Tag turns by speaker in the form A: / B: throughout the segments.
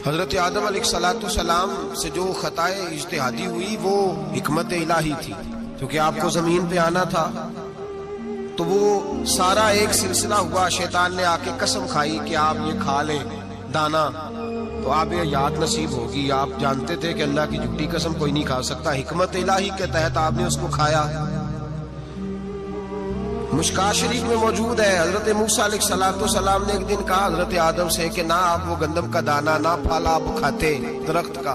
A: حضرت آدم علیہ السلام سے جو خطائے اجتہادی ہوئی وہ حکمت الہی تھی، کیونکہ آپ کو زمین پہ آنا تھا، تو وہ سارا ایک سلسلہ ہوا۔ شیطان نے آ کے قسم کھائی کہ آپ یہ کھا لیں دانا تو آپ یہ یاد نصیب ہوگی۔ آپ جانتے تھے کہ اللہ کی جھوٹی قسم کوئی نہیں کھا سکتا، حکمت الہی کے تحت آپ نے اس کو کھایا۔ مشکاہ شریف میں موجود ہے، حضرت موسیٰ علیہ السلام نے ایک دن کہا حضرت آدم سے کہ نہ آپ وہ گندم کا دانہ نہ پھل آپ کھاتے درخت کا،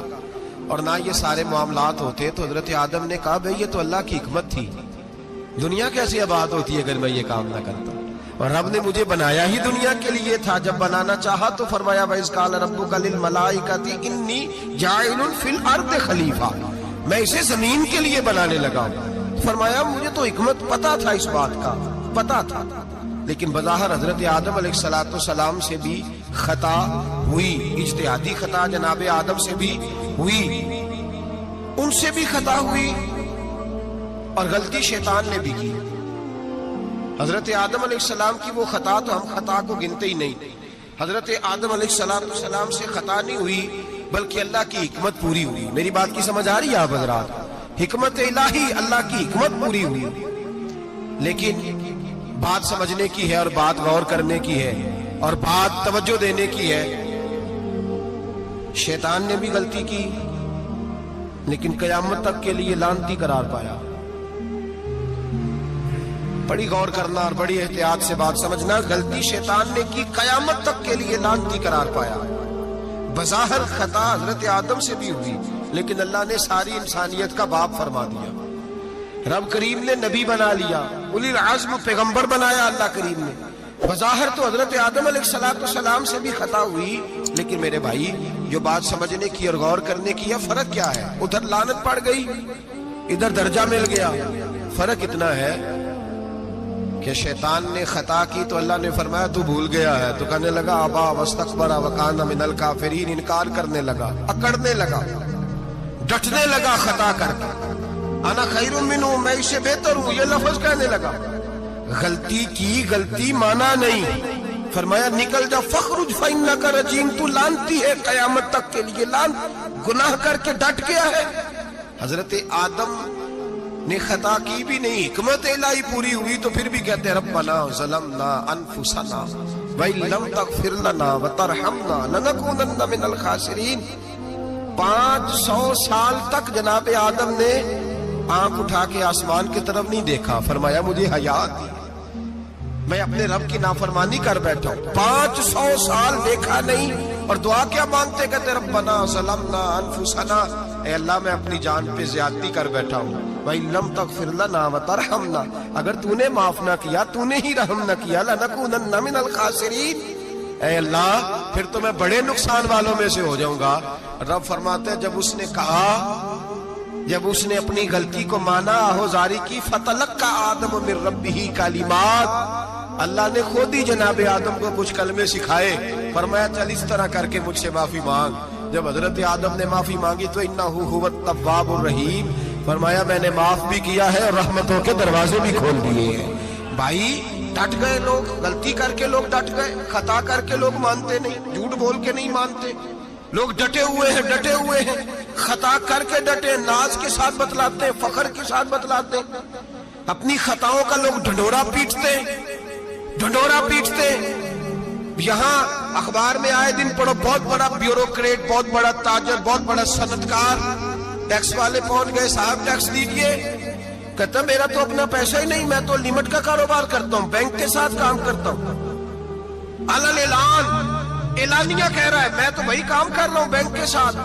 A: اور نہ یہ سارے معاملات ہوتے۔ تو حضرت آدم نے کہا بھئی یہ تو اللہ کی حکمت تھی، دنیا کیسی آباد ہوتی ہے اگر میں یہ کام نہ کرتا، اور رب نے مجھے بنایا ہی دنیا کے لیے تھا۔ جب بنانا چاہا تو فرمایا وَإِذْ قَالَ رَبُّكَ لِلْمَلَائِكَةِ إِنِّي جَاعِلٌ فِي الْأَرْضِ خَلِيفَةً، میں اسے زمین کے لیے بنانے لگا ہوں۔ فرمایا مجھے تو حکمت پتا تھا، اس بات کا پتا تھا، لیکن بظاہر حضرت آدم علیہ السلام سے بھی خطا ہوئی، اجتہادی خطا جناب آدم سے بھی ہوئی، ان سے بھی خطا ہوئی، اور غلطی شیطان نے بھی کی۔ حضرت آدم علیہ السلام کی وہ خطا تو ہم خطا کو گنتے ہی نہیں۔ حضرت آدم علیہ السلام سے خطا نہیں ہوئی بلکہ اللہ کی حکمت پوری ہوئی۔ میری بات کی سمجھ آ رہی ہے آپ حضرات؟ حکمت الہی، اللہ کی حکمت پوری ہوئی، لیکن بات سمجھنے کی ہے اور بات غور کرنے کی ہے اور بات توجہ دینے کی ہے۔ شیطان نے بھی غلطی کی لیکن قیامت تک کے لیے لعنتی قرار پایا۔ بڑی غور کرنا اور بڑی احتیاط سے بات سمجھنا، غلطی شیطان نے کی، قیامت تک کے لیے لعنتی قرار پایا۔ بظاہر خطا حضرت آدم سے بھی ہوئی لیکن اللہ نے ساری انسانیت کا باپ فرما دیا۔ رب کریم نے نبی بنا لیا، اولی العزم پیغمبر بنایا اللہ کریم نے۔ بظاہر تو حضرت آدم علیہ السلام سے بھی خطا ہوئی، لیکن میرے بھائی جو بات سمجھنے کی اور غور کرنے کی ہے، فرق کیا ہے؟ ادھر لعنت پڑ گئی، ادھر درجہ مل گیا۔ فرق اتنا ہے کہ شیطان نے خطا کی تو اللہ نے فرمایا تو بھول گیا ہے، تو کہنے لگا ابا واستکبر وکان من الکافرین، انکار کرنے لگا، اکڑنے لگا، ڈٹنے لگا خطا کر کے، انا خیر منہ، میں اس سے بہتر ہوں، یہ لفظ کہنے لگا۔ غلطی کی، غلطی مانا نہیں، فرمایا نکل جا، فخرج فإنک رجیم، تو لعنتی ہے قیامت تک کے لیے، گناہ کر کے ڈٹ گیا ہے۔ حضرت آدم نے خطا کی بھی نہیں، حکمت الہی پوری ہوئی، تو پھر بھی کہتے ہیں ربنا ظلمنا انفسنا وَإِن لَمْ تَغْفِرْ لَنَا وَتَرْحَمْنَا لَنَكُونَنَّ مِنَ الْخَاسِرِينَ۔ 500 سال تک جناب آدم نے آنکھ اٹھا کے آسمان کی طرف نہیں دیکھا، فرمایا مجھے حیا آتی، میں اپنے رب کی نافرمانی کر بیٹھا ہوں۔ 500 سال دیکھا نہیں، اور دعا کیا مانگتے؟ کہتے ربنا ظلمنا انفسنا، اے اللہ میں اپنی جان پہ زیادتی کر بیٹھا ہوں، وَإِن لَمْ تَغْفِرْ لَنَا وَتَرْحَمْنَا، اگر تو نے معاف نہ کیا، تو نے ہی رحم نہ کیا، لَنَكُونَنَّ مِنَ الْخَاسِرِينَ، اے اللہ پھر تو میں بڑے نقصان والوں میں سے ہو جاؤں گا۔ رب فرماتے ہیں جب اس نے کہا، جب اس نے اپنی غلطی کو مانا، آہوزاری کی، فَتَلَقَّى آدَمُ مِن رَبِّهِ کَلِمَاتٍ، اللہ نے خود ہی جناب آدم کو کچھ کلمے سکھائے، فرمایا چل اس طرح کر کے مجھ سے معافی مانگ۔ جب حضرت آدم نے معافی مانگی تو اِنَّهُ هُوَ التَّوَّابُ الرَّحِيمُ، فرمایا میں نے معاف بھی کیا ہے اور رحمتوں کے دروازے بھی کھول دیے ہیں۔ بھائی ڈٹ گئے لوگ، غلطی کر کے لوگ ڈٹ گئے، خطا کر کے لوگ مانتے نہیں، جھوٹ بول کے نہیں مانتے، لوگ ڈٹے ہوئے ہیں، ڈٹے ہوئے ہیں، خطا کر کے ڈٹے، ناز کے ساتھ بتلاتے ہیں، فخر کے ساتھ بتلاتے ہیں، اپنی خطاؤں کا لوگ ڈھنڈورا پیٹتے ہیں، ڈھنڈورا پیٹتے ہیں۔ یہاں اخبار میں آئے دن پڑھو، بہت بڑا بیوروکریٹ، بہت بڑا تاجر، بہت بڑا صنعتکار، ٹیکس والے پہنچ گئے، صاحب ٹیکس دیجئے، کہتا میرا تو اپنا پیسہ ہی نہیں، میں تو لمٹ کا کاروبار کرتا ہوں، بینک کے ساتھ کام کرتا ہوں، علل اعلان، اعلانیہ کہہ رہا ہے میں تو وہی کام کر رہا ہوں بینک کے ساتھ،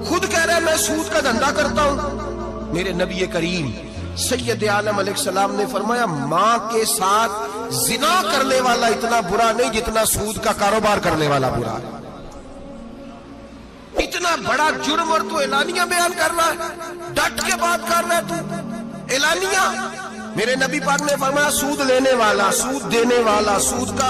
A: خود کہہ رہا ہے میں سود کا دھندا کرتا ہوں۔ میرے نبی کریم سید عالم علیہ السلام نے فرمایا ماں کے ساتھ زنا کرنے والا اتنا برا نہیں جتنا سود کا کاروبار کرنے والا برا ہے۔ اتنا بڑا جرم اور تو اعلانیہ بیان کر رہا ہے، ڈٹ کے بات کر رہا ہے تو اعلانیہ۔ میرے نبی پاک نے فرمایا سود لینے والا، سود دینے والا، سود کا